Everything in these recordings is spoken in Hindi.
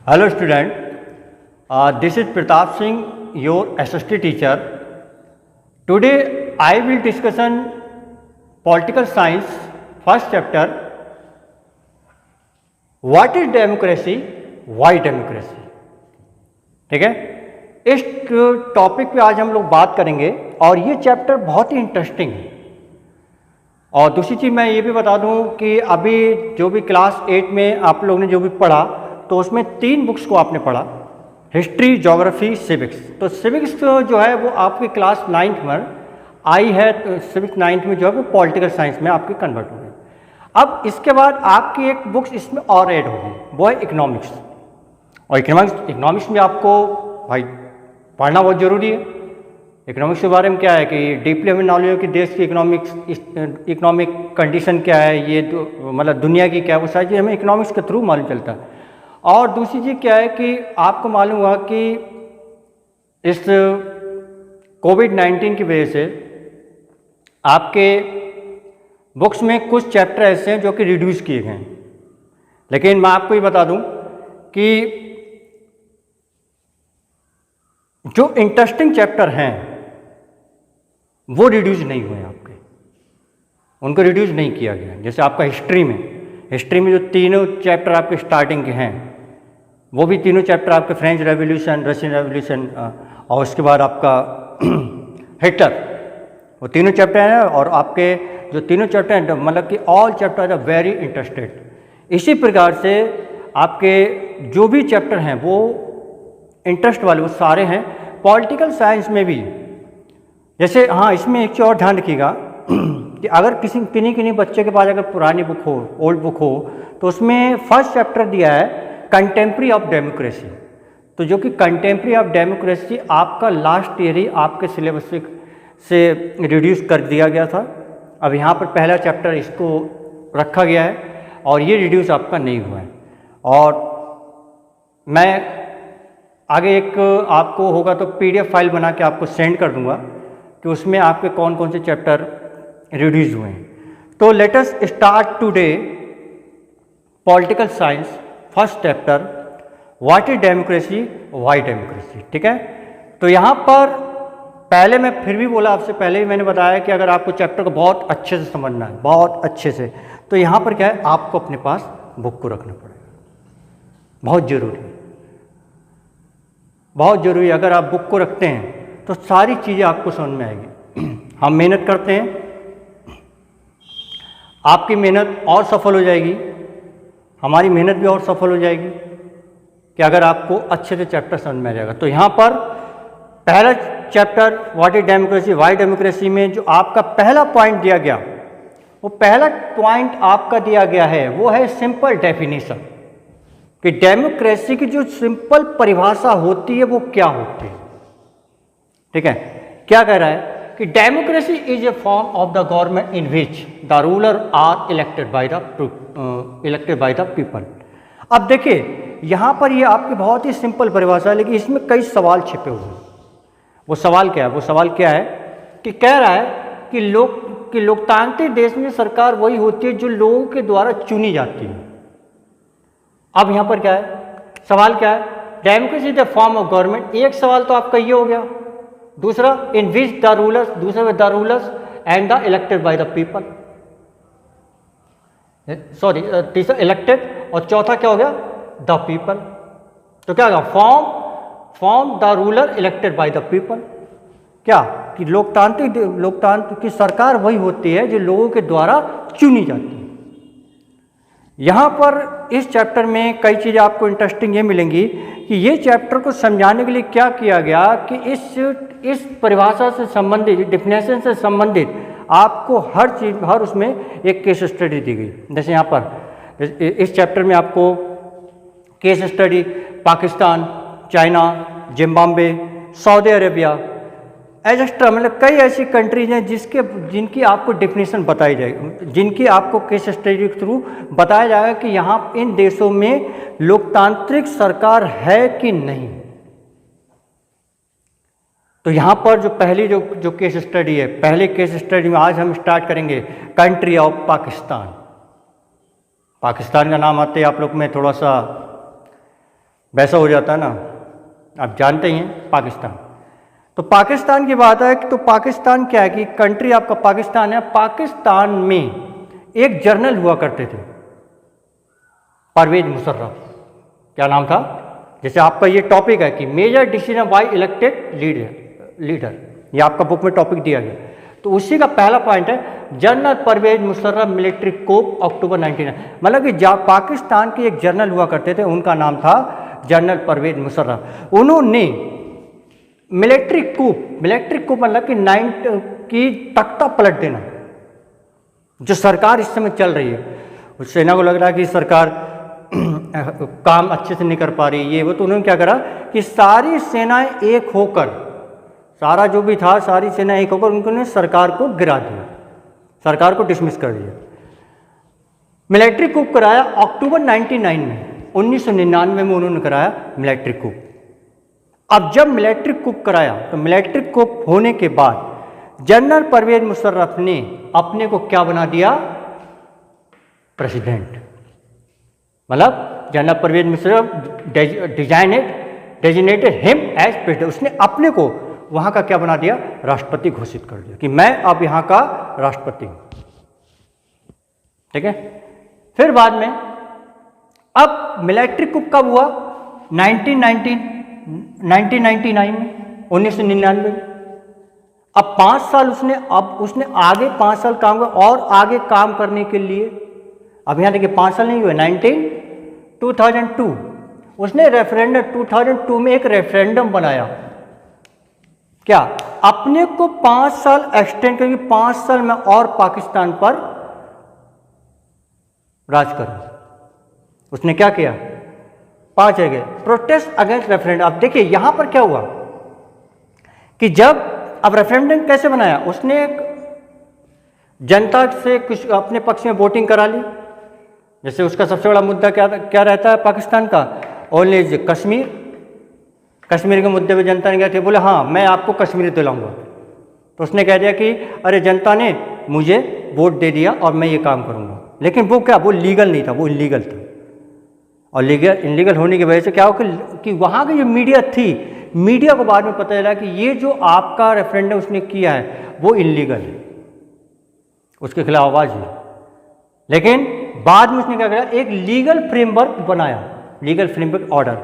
Hello student, this is Pratap Singh, your SST teacher. Today I will discussion political science first chapter. What is democracy? Why democracy? ठीक है, इस टॉपिक पे आज हम लोग बात करेंगे और ये चैप्टर बहुत ही इंटरेस्टिंग है। और दूसरी चीज़ मैं ये भी बता दूं कि अभी जो भी क्लास 8 में आप लोगों ने जो भी पढ़ा तो उसमें 3 बुक्स को आपने पढ़ा, हिस्ट्री, ज्योग्राफी, सिविक्स। तो सिविक्स जो है वो आपकी क्लास 9th में आई है, तो सिविक्स 9th में जो है वो पॉलिटिकल साइंस में आपकी कन्वर्ट हो गई। अब इसके बाद आपकी एक बुक्स इसमें और ऐड होगी, वो है इकोनॉमिक्स। और इकोनॉमिक्स में आपको भाई पढ़ना बहुत ज़रूरी है। इकोनॉमिक्स के बारे में क्या है कि डीपली हमें नॉलेज हो कि देश की इकोनॉमिक कंडीशन क्या है, ये मतलब दुनिया की क्या है, वो सारी चीज़ हमें इकोनॉमिक्स के थ्रू मालूम चलता है। और दूसरी चीज़ क्या है कि आपको मालूम हुआ कि इस कोविड-19 की वजह से आपके बुक्स में कुछ चैप्टर ऐसे हैं जो कि रिड्यूस किए गए हैं। लेकिन मैं आपको ये बता दूं कि जो इंटरेस्टिंग चैप्टर हैं वो रिड्यूस नहीं हुए आपके, उनको रिड्यूस नहीं किया गया। जैसे आपका हिस्ट्री में जो तीनों चैप्टर आपके स्टार्टिंग के हैं वो भी तीनों चैप्टर आपके फ्रेंच रेवोल्यूशन, रशियन रेवोल्यूशन और उसके बाद आपका हिटलर, वो तीनों चैप्टर हैं। और आपके जो तीनों चैप्टर हैं मतलब कि all chapter are very interested. इसी प्रकार से आपके जो भी चैप्टर हैं वो इंटरेस्ट वाले वो सारे हैं। पॉलिटिकल साइंस में भी जैसे हाँ, इसमें एक चीज़ और ध्यान रखिएगा कि अगर किन्हीं बच्चे के पास अगर पुरानी बुक हो, ओल्ड बुक हो, तो उसमें फर्स्ट चैप्टर दिया है कंटेम्प्रेरी ऑफ डेमोक्रेसी। तो जो कि कंटेम्प्रेरी ऑफ डेमोक्रेसी आपका लास्ट ईयर ही आपके सिलेबस से रिड्यूस कर दिया गया था। अब यहाँ पर पहला चैप्टर इसको रखा गया है और ये रिड्यूस आपका नहीं हुआ है। और मैं आगे एक आपको होगा तो PDF फाइल बना के आपको सेंड कर दूंगा कि उसमें आपके कौन कौन से चैप्टर रिड्यूस हुए हैं। तो let us start today political science first chapter, what is democracy, why democracy. ठीक है, तो यहाँ पर पहले मैं फिर भी बोला, आपसे पहले ही मैंने बताया कि अगर आपको चैप्टर को बहुत अच्छे से समझना है, बहुत अच्छे से, तो यहाँ पर क्या है, आपको अपने पास बुक को रखना पड़ेगा। बहुत ज़रूरी है, बहुत ज़रूरी है। अगर आप बुक को रखते हैं तो सारी चीज़ें आपको समझ में आएगी। हम मेहनत करते हैं, आपकी मेहनत और सफल हो जाएगी, हमारी मेहनत भी और सफल हो जाएगी कि अगर आपको अच्छे से चैप्टर समझ में आ जाएगा। तो यहाँ पर पहला chapter what is democracy, why democracy में जो आपका पहला पॉइंट दिया गया, वो पहला पॉइंट आपका दिया गया है वो है सिंपल डेफिनेशन, कि डेमोक्रेसी की जो सिंपल परिभाषा होती है वो क्या होती है। ठीक है, क्या कह रहा है कि democracy is a form of the government in which the ruler are elected by the people. अब देखिए यहाँ पर ये आपकी बहुत ही सिंपल परिभाषा है, लेकिन इसमें कई सवाल छिपे हुए हैं। वो सवाल क्या है, वो सवाल क्या है कि कह रहा है कि लोकतांत्रिक देश में सरकार वही होती है जो लोगों के द्वारा चुनी जाती है। अब यहाँ पर क्या है, सवाल क्या है, democracy is the form of government. एक सवाल तो आपका ये हो गया। दूसरा, इन विच द रूलर्स, दूसरा the rulers and the elected by the people, sorry तीसरा इलेक्टेड, और चौथा क्या हो गया, द पीपल। तो क्या होगा, form the ruler elected by the people. क्या कि लोकतांत्रिक की सरकार वही होती है जो लोगों के द्वारा चुनी जाती है। यहाँ पर इस चैप्टर में कई चीज़ें आपको इंटरेस्टिंग ये मिलेंगी कि ये चैप्टर को समझाने के लिए क्या किया गया कि इस परिभाषा से संबंधित, डेफिनेशन से संबंधित आपको हर चीज़, हर उसमें एक केस स्टडी दी गई। जैसे यहाँ पर इस चैप्टर में आपको case study Pakistan, China, Zimbabwe, Saudi Arabia, extra मतलब कई ऐसी कंट्रीज हैं जिनकी आपको डेफिनेशन बताई जाएगी, जिनकी आपको केस स्टडी के थ्रू बताया जाएगा कि यहाँ इन देशों में लोकतांत्रिक सरकार है कि नहीं। तो यहाँ पर जो पहली जो केस स्टडी है, पहले केस स्टडी में आज हम स्टार्ट करेंगे कंट्री ऑफ पाकिस्तान। पाकिस्तान का नाम आते ही आप लोग में थोड़ा सा वैसा हो जाता है ना, आप जानते ही हैं पाकिस्तान। तो पाकिस्तान की बात है तो पाकिस्तान क्या है कि कंट्री आपका पाकिस्तान है। पाकिस्तान में एक जर्नल हुआ करते थे, परवेज मुशर्रफ। क्या नाम था? जैसे आपका ये टॉपिक है कि major decision by elected leader, ये आपका बुक में टॉपिक दिया गया। तो उसी का पहला पॉइंट है जनरल परवेज मुशर्रफ मिलिट्री कोप अक्टूबर 1999। मतलब कि पाकिस्तान के एक जनरल हुआ करते थे, उनका नाम था जनरल परवेज मुशर्रफ। उन्होंने मिलिट्री कूप मतलब कि की तख्ता पलट देना, जो सरकार इस समय चल रही है, उस सेना को लग रहा है कि सरकार काम अच्छे से नहीं कर पा रही, ये वो। तो उन्होंने क्या करा कि सारी सेनाएं एक होकर, सारा जो भी था सारी सेना एक होकर उन्होंने सरकार को गिरा दिया, सरकार को डिसमिस कर दिया। मिलिट्री कूप कराया अक्टूबर 1999 में, 1999 में उन्होंने कराया मिलिट्री कूप। अब जब मिलिट्री कूप कराया तो मिलिट्री कूप होने के बाद जनरल परवेज मुशर्रफ ने अपने को क्या बना दिया? प्रेसिडेंट। मतलब general Pervez Musharraf designated him as president. उसने अपने को वहां का क्या बना दिया? राष्ट्रपति घोषित कर दिया कि मैं अब यहां का राष्ट्रपति हूं। ठीक है। फिर बाद में अब मिलिट्री कूप कब हुआ? 1999 में, 1999 में। अब 5 साल उसने आगे 5 साल काम किया और आगे काम करने के लिए, अब यहां देखिए 5 साल नहीं हुए, 2002 उसने रेफरेंडम 2002 में एक रेफरेंडम बनाया। क्या? अपने को 5 साल एक्सटेंड करके 5 साल में और पाकिस्तान पर राज करूं। उसने क्या किया? 5 जगह प्रोटेस्ट अगेंस्ट रेफरेंडम। अब देखिए यहां पर क्या हुआ कि जब अब रेफरेंडम कैसे बनाया? उसने एक जनता से कुछ अपने पक्ष में वोटिंग करा ली। जैसे उसका सबसे बड़ा मुद्दा क्या रहता है पाकिस्तान का? ओनली कश्मीर के मुद्दे पे जनता ने क्या थे, बोले हाँ मैं आपको कश्मीर दिलाऊंगा। तो उसने कह दिया कि अरे जनता ने मुझे वोट दे दिया और मैं ये काम करूंगा। लेकिन वो क्या, वो लीगल नहीं था, वो इलीगल था। और इलीगल होने की वजह से क्या हो कि वहाँ की जो मीडिया थी, मीडिया को बाद में पता चला कि ये जो आपका रेफरेंडम उसने किया है वो इलीगल है, उसके खिलाफ आवाज़ हुई। लेकिन बाद में उसने क्या किया? एक लीगल फ्रेमवर्क बनाया, legal framework order.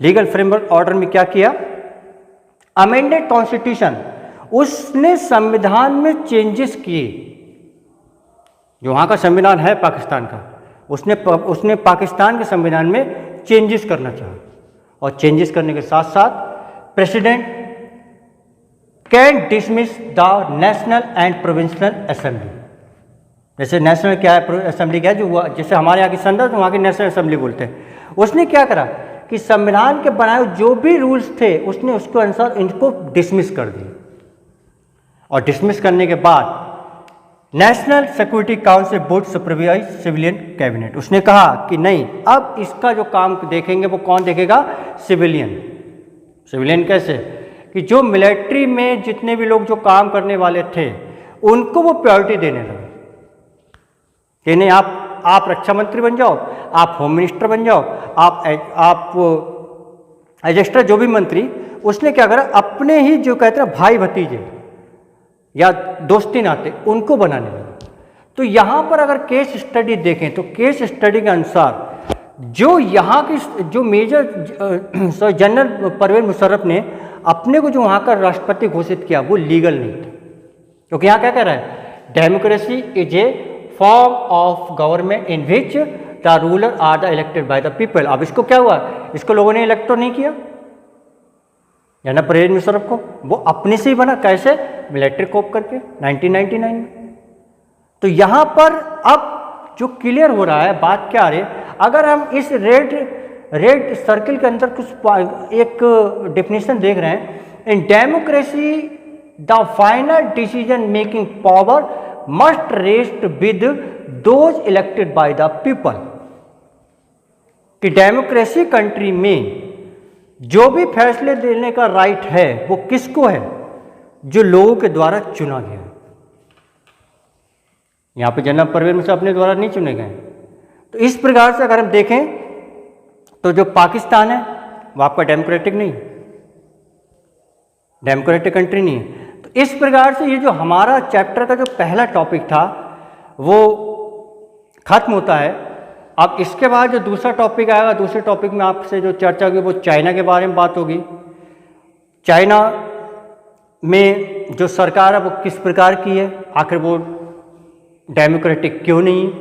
Legal framework order में क्या किया? अमेंडेड कॉन्स्टिट्यूशन, उसने संविधान में चेंजेस किए। जो वहाँ का संविधान है पाकिस्तान का, उसने पाकिस्तान के संविधान में चेंजेस करना चाहा। और चेंजेस करने के साथ साथ president can dismiss the national and provincial assembly. जैसे नेशनल क्या है, असेंबली क्या है, जो जैसे हमारे यहाँ की संसद, वहाँ की नेशनल असेंबली बोलते हैं। उसने क्या करा कि संविधान के बनाए जो भी रूल्स थे उसने उसके अनुसार इनको डिसमिस कर दिया। और डिसमिस करने के बाद national security council board supervise civilian cabinet, उसने कहा कि नहीं, अब इसका जो काम देखेंगे वो कौन देखेगा? सिविलियन कैसे? कि जो मिलिट्री में जितने भी लोग जो काम करने वाले थे उनको वो प्रायोरिटी देने लगे कि नहीं आप रक्षा मंत्री बन जाओ, आप होम मिनिस्टर बन जाओ, आप एडजस्टर जो भी मंत्री। उसने क्या करा? अपने ही जो कहते हैं भाई भतीजे या दोस्ती नाते उनको बनाने लगे। तो यहाँ पर अगर केस स्टडी देखें तो केस स्टडी के अनुसार जो यहाँ की जो मेजर जनरल परवेज मुशर्रफ ने अपने को जो वहाँ का राष्ट्रपति घोषित किया वो लीगल नहीं था। क्योंकि यहाँ क्या कह रहा है? Democracy is a form of government in which the ruler are the elected by the people. अब इसको क्या हुआ? इसको लोगों ने इलेक्ट तो नहीं किया जनरल परवेज मुशर्रफ को, वो अपने से ही बना। कैसे? मिलिट्री कोप करके 1999 में। तो यहाँ पर अब जो क्लियर हो रहा है बात क्या आ रही है, अगर हम इस रेड सर्किल के अंदर कुछ एक डेफिनेशन देख रहे हैं, in democracy the final decision making power must rest with those elected by the people. कि डेमोक्रेसी कंट्री में जो भी फैसले देने का राइट है वो किसको है? जो लोगों के द्वारा चुना गया। यहां पे जनरल परवेज मुशर्रफ अपने द्वारा नहीं चुने गए। तो इस प्रकार से अगर हम देखें तो जो पाकिस्तान है वो आपका डेमोक्रेटिक नहीं है, डेमोक्रेटिक कंट्री नहीं है। तो इस प्रकार से ये जो हमारा चैप्टर का जो पहला टॉपिक था वो खत्म होता है। अब इसके बाद जो दूसरा टॉपिक आएगा, दूसरे टॉपिक में आपसे जो चर्चा होगी वो चाइना के बारे में बात होगी। चाइना में जो सरकार है वो किस प्रकार की है, आखिर वो डेमोक्रेटिक क्यों नहीं है,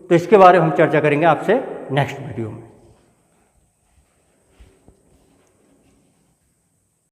तो इसके बारे में हम चर्चा करेंगे आपसे नेक्स्ट वीडियो में।